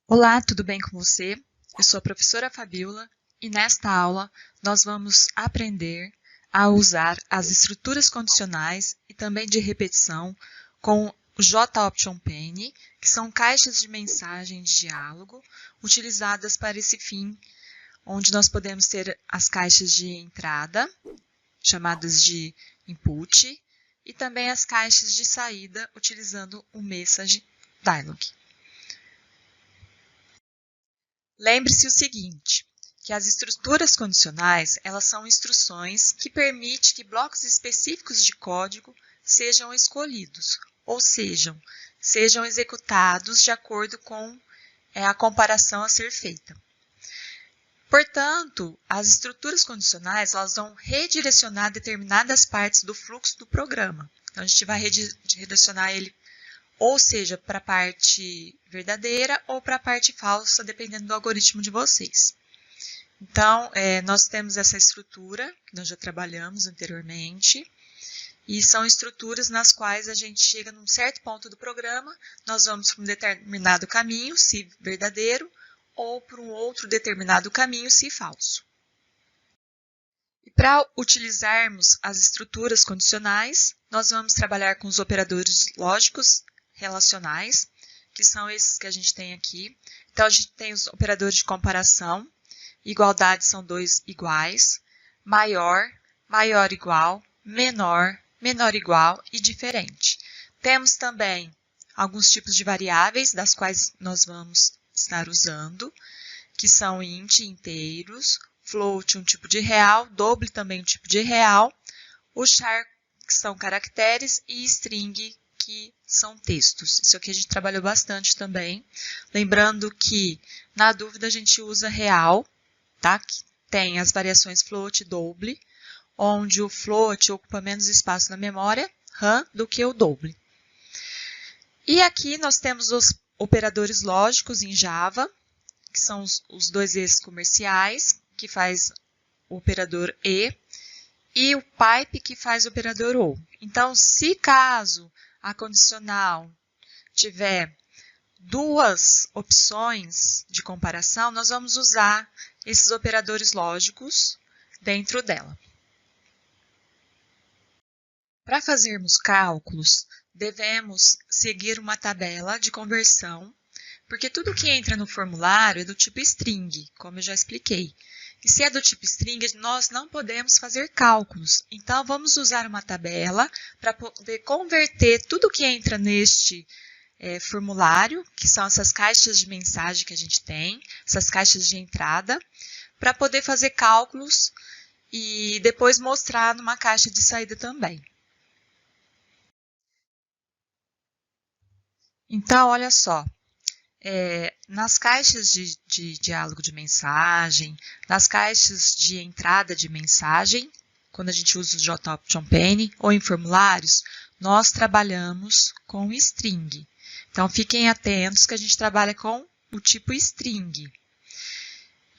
Olá, tudo bem com você? Eu sou a professora Fabiola e nesta aula nós vamos aprender a usar as estruturas condicionais e também de repetição com o J-Option-Penny, que são caixas de mensagem de diálogo utilizadas para esse fim, onde nós podemos ter as caixas de entrada, chamadas de input, e também as caixas de saída, utilizando o Message Dialog. Lembre-se o seguinte, que as estruturas condicionais, elas são instruções que permitem que blocos específicos de código sejam escolhidos, ou sejam executados de acordo com a comparação a ser feita. Portanto, as estruturas condicionais, elas vão redirecionar determinadas partes do fluxo do programa. Então, a gente vai redirecionar ele ou seja, para a parte verdadeira ou para a parte falsa, dependendo do algoritmo de vocês. Então, nós temos essa estrutura, que nós já trabalhamos anteriormente, e são estruturas nas quais a gente chega num certo ponto do programa, nós vamos para um determinado caminho, se verdadeiro, ou para um outro determinado caminho, se falso. E para utilizarmos as estruturas condicionais, nós vamos trabalhar com os operadores lógicos relacionais, que são esses que a gente tem aqui. Então, a gente tem os operadores de comparação, igualdade são dois iguais, maior, maior igual, menor, menor igual e diferente. Temos também alguns tipos de variáveis, das quais nós vamos estar usando, que são int, inteiros, float, um tipo de real, double também um tipo de real, o char, que são caracteres, e string, que são textos. Isso aqui a gente trabalhou bastante também. Lembrando que, na dúvida, a gente usa real, tá? Que tem as variações float e double, onde o float ocupa menos espaço na memória RAM do que o double. E aqui nós temos os operadores lógicos em Java, que são os dois E's comerciais, que faz o operador e o pipe, que faz o operador OR. Então, se caso a condicional tiver duas opções de comparação, nós vamos usar esses operadores lógicos dentro dela. Para fazermos cálculos, devemos seguir uma tabela de conversão, porque tudo que entra no formulário é do tipo string, como eu já expliquei. E se é do tipo string, nós não podemos fazer cálculos. Então, vamos usar uma tabela para poder converter tudo que entra neste formulário, que são essas caixas de mensagem que a gente tem, essas caixas de entrada, para poder fazer cálculos e depois mostrar numa caixa de saída também. Então, olha só. Nas caixas de diálogo de mensagem, nas caixas de entrada de mensagem, quando a gente usa o J-Option-Penny, ou em formulários, nós trabalhamos com string. Então, fiquem atentos que a gente trabalha com o tipo string.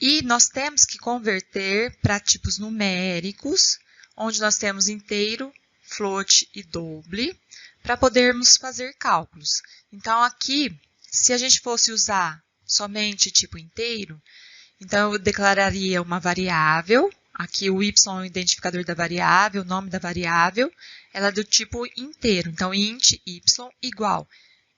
E nós temos que converter para tipos numéricos, onde nós temos inteiro, float e double, para podermos fazer cálculos. Então, aqui, se a gente fosse usar somente tipo inteiro, então eu declararia uma variável, aqui o y é o identificador da variável, o nome da variável, ela é do tipo inteiro, então int y igual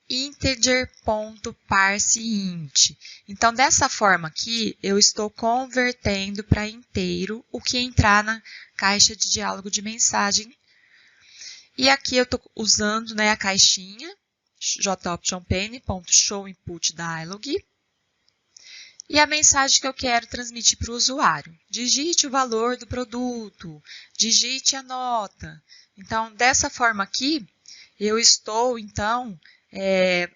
integer.parseInt. Então, dessa forma aqui, eu estou convertendo para inteiro o que entrar na caixa de diálogo de mensagem. E aqui eu estou usando a caixinha, JOptionPenny.showInputDialog. E a mensagem que eu quero transmitir para o usuário. Digite o valor do produto, digite a nota. Então, dessa forma aqui, eu estou, então,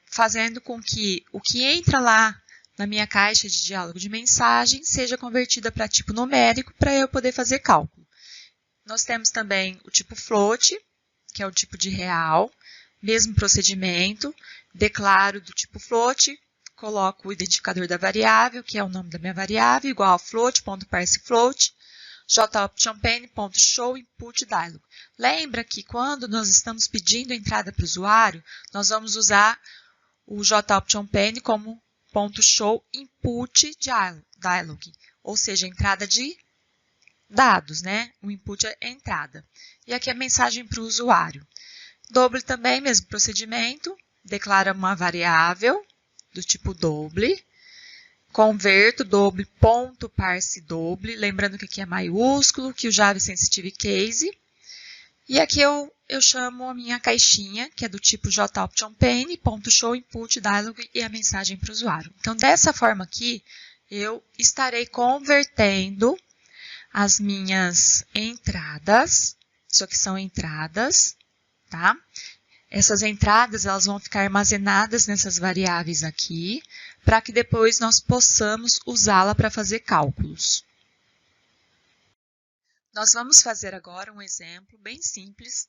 fazendo com que o que entra lá na minha caixa de diálogo de mensagem seja convertida para tipo numérico para eu poder fazer cálculo. Nós temos também o tipo float, que é o tipo de real. Mesmo procedimento, declaro do tipo float, coloco o identificador da variável, que é o nome da minha variável, igual a float.parsefloat, JOptionPenny.showInputDialog. Lembra que quando nós estamos pedindo entrada para o usuário, nós vamos usar o JOptionPenny como .show input dialog, ou seja, entrada de dados, né? O input é entrada. E aqui a mensagem para o usuário. Double também, mesmo procedimento, declara uma variável do tipo double, converto double.parseDouble, lembrando que aqui é maiúsculo, que o Java Sensitive Case. E aqui eu chamo a minha caixinha, que é do tipo JOptionPane, .show input dialog e a mensagem para o usuário. Então, dessa forma aqui, eu estarei convertendo as minhas entradas, isso aqui são entradas, tá? Essas entradas, elas vão ficar armazenadas nessas variáveis aqui, para que depois nós possamos usá-la para fazer cálculos. Nós vamos fazer agora um exemplo bem simples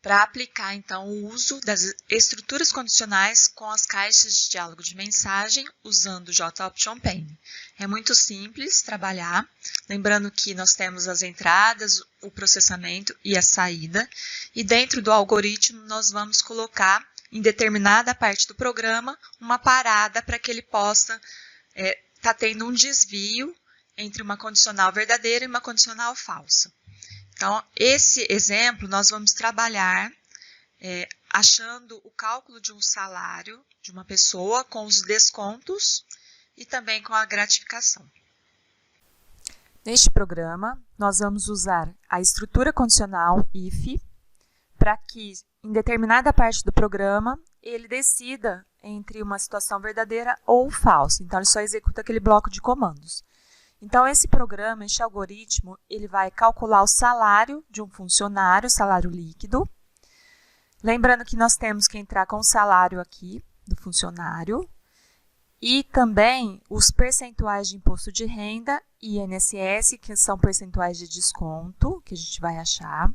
para aplicar, então, o uso das estruturas condicionais com as caixas de diálogo de mensagem usando o JOptionPane. É muito simples trabalhar, lembrando que nós temos as entradas, o processamento e a saída, e dentro do algoritmo nós vamos colocar em determinada parte do programa uma parada para que ele possa estar tendo um desvio entre uma condicional verdadeira e uma condicional falsa. Então, esse exemplo nós vamos trabalhar achando o cálculo de um salário de uma pessoa com os descontos e também com a gratificação. Neste programa, nós vamos usar a estrutura condicional if para que, em determinada parte do programa, ele decida entre uma situação verdadeira ou falsa. Então, ele só executa aquele bloco de comandos. Então, esse programa, este algoritmo, ele vai calcular o salário de um funcionário, salário líquido. Lembrando que nós temos que entrar com o salário aqui do funcionário. E também os percentuais de imposto de renda e INSS, que são percentuais de desconto, que a gente vai achar.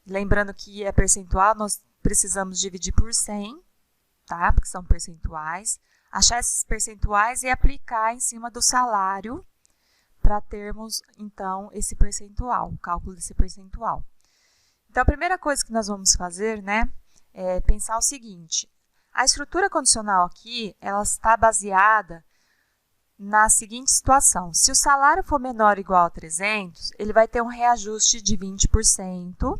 Lembrando que é percentual, nós precisamos dividir por 100, tá? Porque são percentuais. Achar esses percentuais e aplicar em cima do salário, para termos, então, esse percentual, o cálculo desse percentual. Então, a primeira coisa que nós vamos fazer, né, é pensar o seguinte: a estrutura condicional aqui, ela está baseada na seguinte situação. Se o salário for menor ou igual a 300, ele vai ter um reajuste de 20%.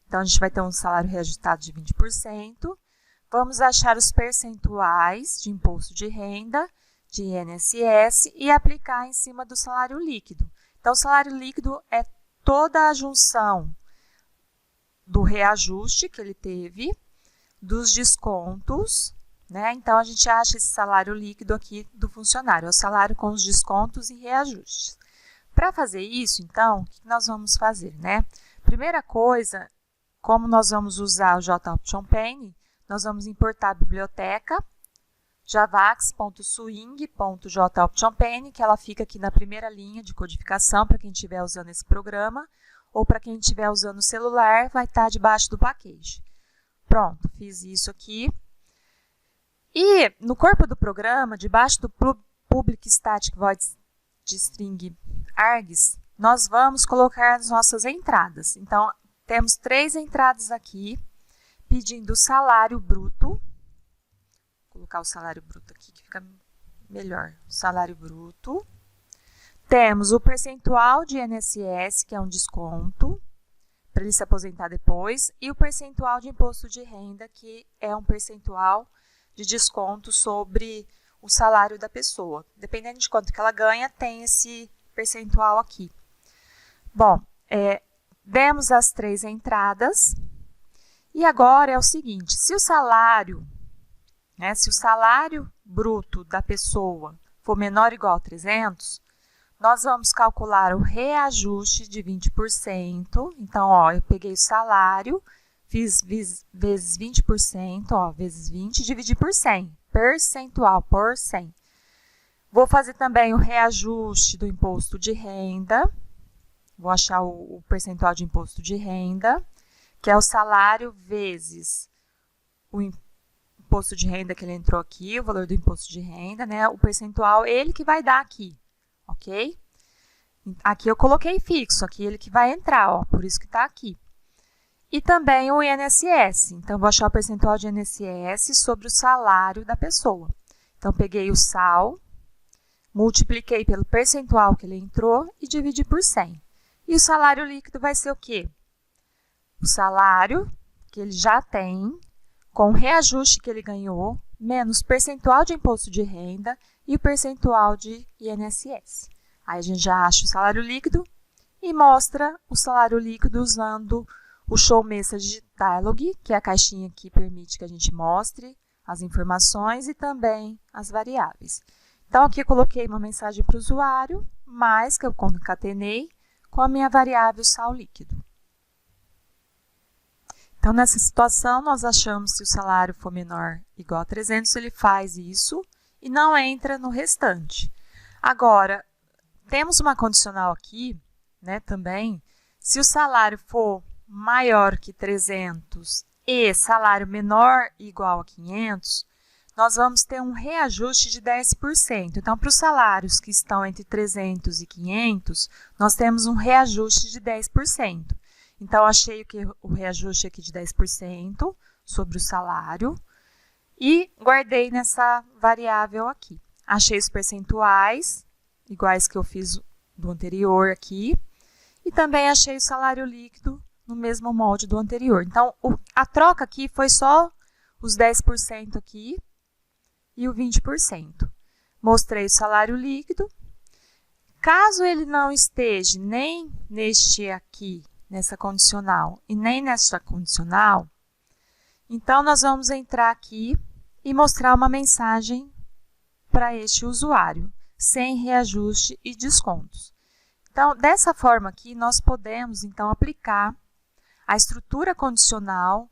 Então, a gente vai ter um salário reajustado de 20%. Vamos achar os percentuais de imposto de renda, de INSS e aplicar em cima do salário líquido. Então, o salário líquido é toda a junção do reajuste que ele teve, dos descontos, né? Então, a gente acha esse salário líquido aqui do funcionário, é o salário com os descontos e reajustes. Para fazer isso, então, o que nós vamos fazer, né? Primeira coisa, como nós vamos usar o JOptionPane, nós vamos importar a biblioteca javax.swing.jOptionPane, que ela fica aqui na primeira linha de codificação para quem estiver usando esse programa, ou para quem estiver usando o celular, vai estar debaixo do package. Pronto, fiz isso aqui. E no corpo do programa, debaixo do public static void string args, nós vamos colocar as nossas entradas. Então, temos 3 entradas aqui, pedindo o salário bruto. Vou colocar o salário bruto aqui, que fica melhor. Salário bruto. Temos o percentual de INSS, que é um desconto, para ele se aposentar depois, e o percentual de imposto de renda, que é um percentual de desconto sobre o salário da pessoa. Dependendo de quanto que ela ganha, tem esse percentual aqui. Bom, demos as 3 entradas, e agora é o seguinte: se o salário bruto da pessoa for menor ou igual a 300, nós vamos calcular o reajuste de 20%. Então, ó, eu peguei o salário, fiz vezes 20%, ó, vezes 20, dividi por 100, percentual, por 100. Vou fazer também o reajuste do imposto de renda, vou achar o percentual de imposto de renda, que é o salário vezes o imposto de renda que ele entrou aqui, o valor do imposto de renda, né? O percentual, ele que vai dar aqui, ok? Aqui eu coloquei fixo, aqui ele que vai entrar, ó, por isso que está aqui. E também o INSS, então vou achar o percentual de INSS sobre o salário da pessoa. Então, peguei o sal, multipliquei pelo percentual que ele entrou e dividi por 100. E o salário líquido vai ser o quê? O salário que ele já tem, com o reajuste que ele ganhou, menos percentual de imposto de renda e o percentual de INSS. Aí a gente já acha o salário líquido e mostra o salário líquido usando o Show Message Dialog, que é a caixinha que permite que a gente mostre as informações e também as variáveis. Então, aqui eu coloquei uma mensagem para o usuário, mais que eu concatenei com a minha variável sal líquido. Então, nessa situação, nós achamos que se o salário for menor ou igual a 300, ele faz isso e não entra no restante. Agora, temos uma condicional aqui, né, também, se o salário for maior que 300 e salário menor ou igual a 500, nós vamos ter um reajuste de 10%. Então, para os salários que estão entre 300 e 500, nós temos um reajuste de 10%. Então, achei o reajuste aqui de 10% sobre o salário e guardei nessa variável aqui. Achei os percentuais, iguais que eu fiz do anterior aqui, e também achei o salário líquido no mesmo molde do anterior. Então, a troca aqui foi só os 10% aqui e o 20%. Mostrei o salário líquido. Caso ele não esteja nem neste aqui, nessa condicional e nem nesta condicional, então nós vamos entrar aqui e mostrar uma mensagem para este usuário, sem reajuste e descontos. Então, dessa forma aqui, nós podemos, então, aplicar a estrutura condicional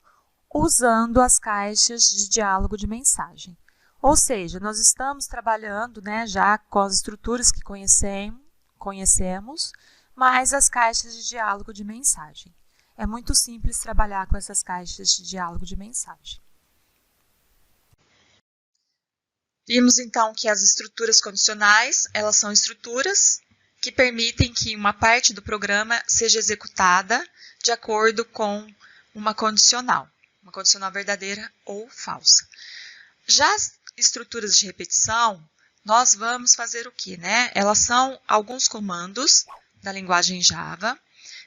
usando as caixas de diálogo de mensagem. Ou seja, nós estamos trabalhando, né, já com as estruturas que conhecemos, mais as caixas de diálogo de mensagem. É muito simples trabalhar com essas caixas de diálogo de mensagem. Vimos então que as estruturas condicionais, elas são estruturas que permitem que uma parte do programa seja executada de acordo com uma condicional verdadeira ou falsa. Já as estruturas de repetição, nós vamos fazer o quê, né? Elas são alguns comandos da linguagem Java,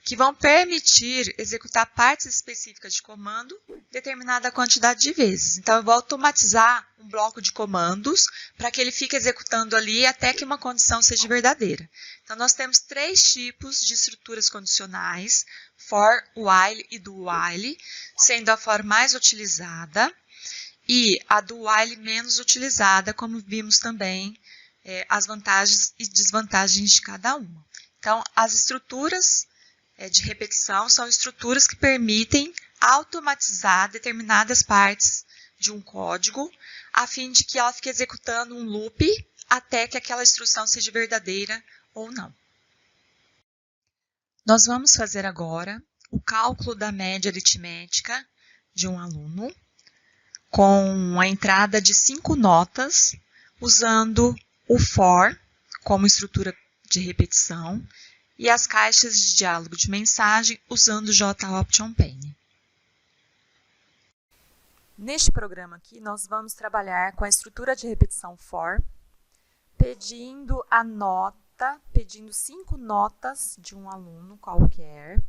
que vão permitir executar partes específicas de comando determinada quantidade de vezes. Então, eu vou automatizar um bloco de comandos para que ele fique executando ali até que uma condição seja verdadeira. Então, nós temos 3 tipos de estruturas condicionais, for, while e do while, sendo a for mais utilizada e a do while menos utilizada, como vimos também as vantagens e desvantagens de cada uma. Então, as estruturas de repetição são estruturas que permitem automatizar determinadas partes de um código, a fim de que ela fique executando um loop até que aquela instrução seja verdadeira ou não. Nós vamos fazer agora o cálculo da média aritmética de um aluno, com a entrada de 5 notas, usando o for como estrutura de repetição e as caixas de diálogo de mensagem usando o JOptionPane. Neste programa aqui, nós vamos trabalhar com a estrutura de repetição for, pedindo 5 notas de um aluno qualquer,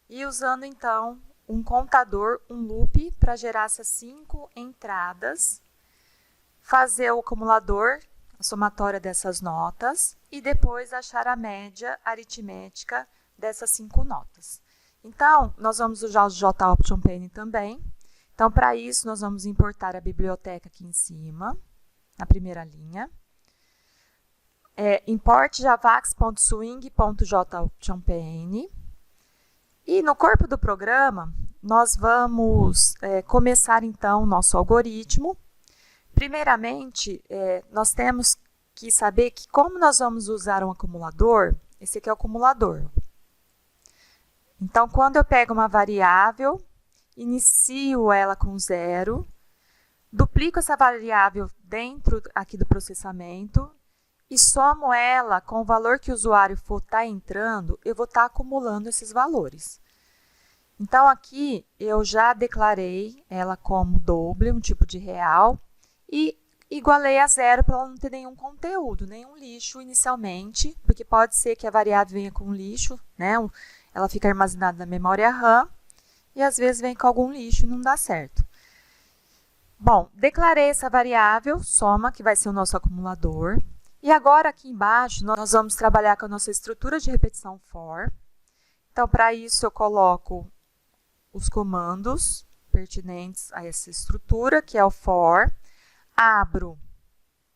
e usando então um contador, um loop, para gerar essas 5 entradas, fazer o acumulador, a somatória dessas notas, e depois achar a média aritmética dessas 5 notas. Então, nós vamos usar o JOptionPane também. Então, para isso, nós vamos importar a biblioteca aqui em cima, na primeira linha. Import javax.swing.joptionpane. E no corpo do programa, nós vamos começar, então, o nosso algoritmo. Primeiramente, nós temos que saber que como nós vamos usar um acumulador, esse aqui é o acumulador. Então, quando eu pego uma variável, inicio ela com 0, duplico essa variável dentro aqui do processamento e somo ela com o valor que o usuário for estar entrando, eu vou estar acumulando esses valores. Então, aqui eu já declarei ela como doble, um tipo de real, e igualei a 0 para ela não ter nenhum conteúdo, nenhum lixo inicialmente, porque pode ser que a variável venha com lixo, né? Ela fica armazenada na memória RAM e às vezes vem com algum lixo e não dá certo. Bom, declarei essa variável, soma, que vai ser o nosso acumulador. E agora aqui embaixo nós vamos trabalhar com a nossa estrutura de repetição for. Então, para isso eu coloco os comandos pertinentes a essa estrutura, que é o for. Abro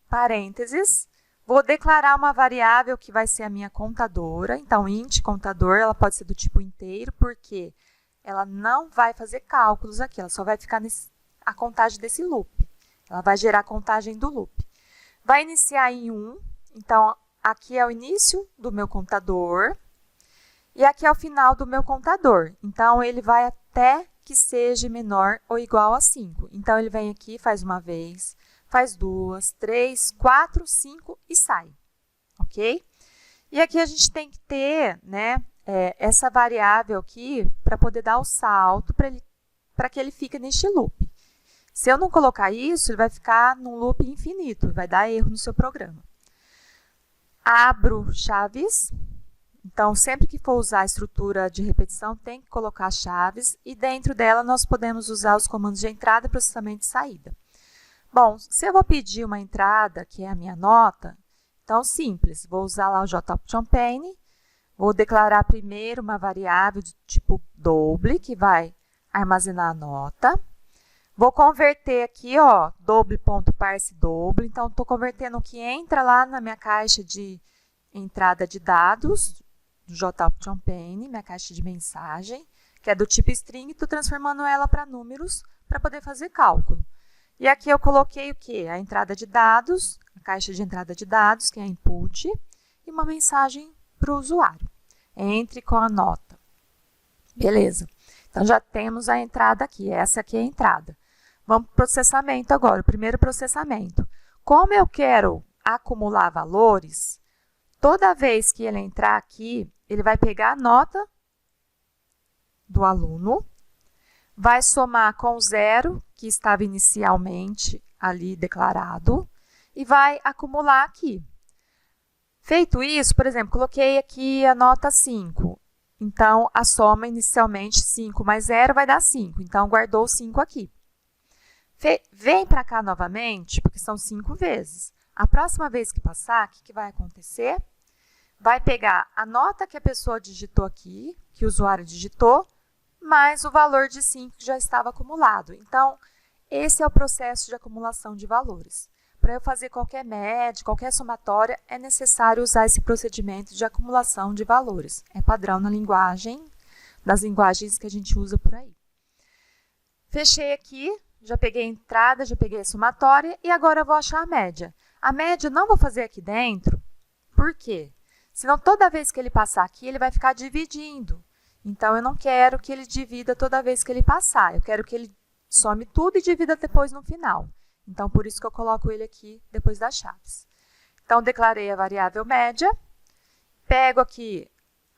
parênteses, vou declarar uma variável que vai ser a minha contadora. Então, int contador, ela pode ser do tipo inteiro, porque ela não vai fazer cálculos aqui, ela só vai ficar a contagem desse loop. Ela vai gerar a contagem do loop. Vai iniciar em 1, então aqui é o início do meu contador e aqui é o final do meu contador. Então, ele vai até que seja menor ou igual a 5. Então, ele vem aqui, faz uma vez, faz 2, 3, 4, 5 e sai, ok? E aqui a gente tem que ter, né, essa variável aqui para poder dar o salto para que ele fique neste loop. Se eu não colocar isso, ele vai ficar num loop infinito, vai dar erro no seu programa. Abro chaves. Então, sempre que for usar a estrutura de repetição, tem que colocar chaves. E dentro dela, nós podemos usar os comandos de entrada, processamento e saída. Bom, se eu vou pedir uma entrada, que é a minha nota, então, simples. Vou usar lá o JOptionPane. Vou declarar primeiro uma variável de tipo double, que vai armazenar a nota. Vou converter aqui, ó, double.parseDouble. Então, estou convertendo o que entra lá na minha caixa de entrada de dados, do JOptionPane, minha caixa de mensagem, que é do tipo string, e estou transformando ela para números para poder fazer cálculo. E aqui eu coloquei o quê? A entrada de dados, a caixa de entrada de dados, que é input, e uma mensagem para o usuário. Entre com a nota. Beleza. Então, já temos a entrada aqui. Essa aqui é a entrada. Vamos para o processamento agora, o primeiro processamento. Como eu quero acumular valores, toda vez que ele entrar aqui, ele vai pegar a nota do aluno, vai somar com o 0, que estava inicialmente ali declarado, e vai acumular aqui. Feito isso, por exemplo, coloquei aqui a nota 5. Então, a soma inicialmente 5 mais 0 vai dar 5. Então, guardou 5 aqui. Vem para cá novamente, porque são 5 vezes. A próxima vez que passar, o que vai acontecer? Vai pegar a nota que a pessoa digitou aqui, que o usuário digitou, mais o valor de 5 que já estava acumulado. Então, esse é o processo de acumulação de valores. Para eu fazer qualquer média, qualquer somatória, é necessário usar esse procedimento de acumulação de valores. É padrão na linguagem, das linguagens que a gente usa por aí. Fechei aqui, já peguei a entrada, já peguei a somatória e agora eu vou achar a média. A média eu não vou fazer aqui dentro, por quê? Senão toda vez que ele passar aqui, ele vai ficar dividindo. Então, eu não quero que ele divida toda vez que ele passar. Eu quero que ele some tudo e divida depois no final. Então, por isso que eu coloco ele aqui depois das chaves. Então, declarei a variável média. Pego aqui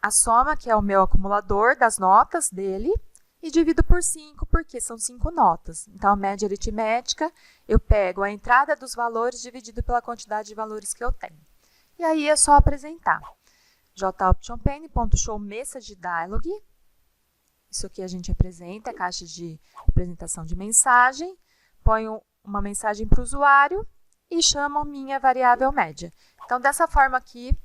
a soma, que é o meu acumulador das notas dele, e divido por 5, porque são 5 notas. Então, a média aritmética, eu pego a entrada dos valores dividido pela quantidade de valores que eu tenho. E aí, é só apresentar. JOptionPane.showMessageDialog. Isso aqui a gente apresenta, a caixa de apresentação de mensagem. Ponho uma mensagem para o usuário e chamo minha variável média. Então, dessa forma aqui,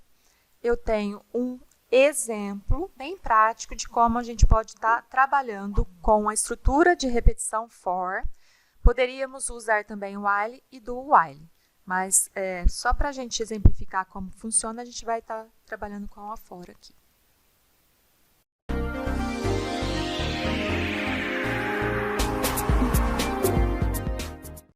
eu tenho um exemplo bem prático de como a gente pode estar trabalhando com a estrutura de repetição for. Poderíamos usar também o while e do while. Mas, só para a gente exemplificar como funciona, a gente vai estar trabalhando com a for aqui.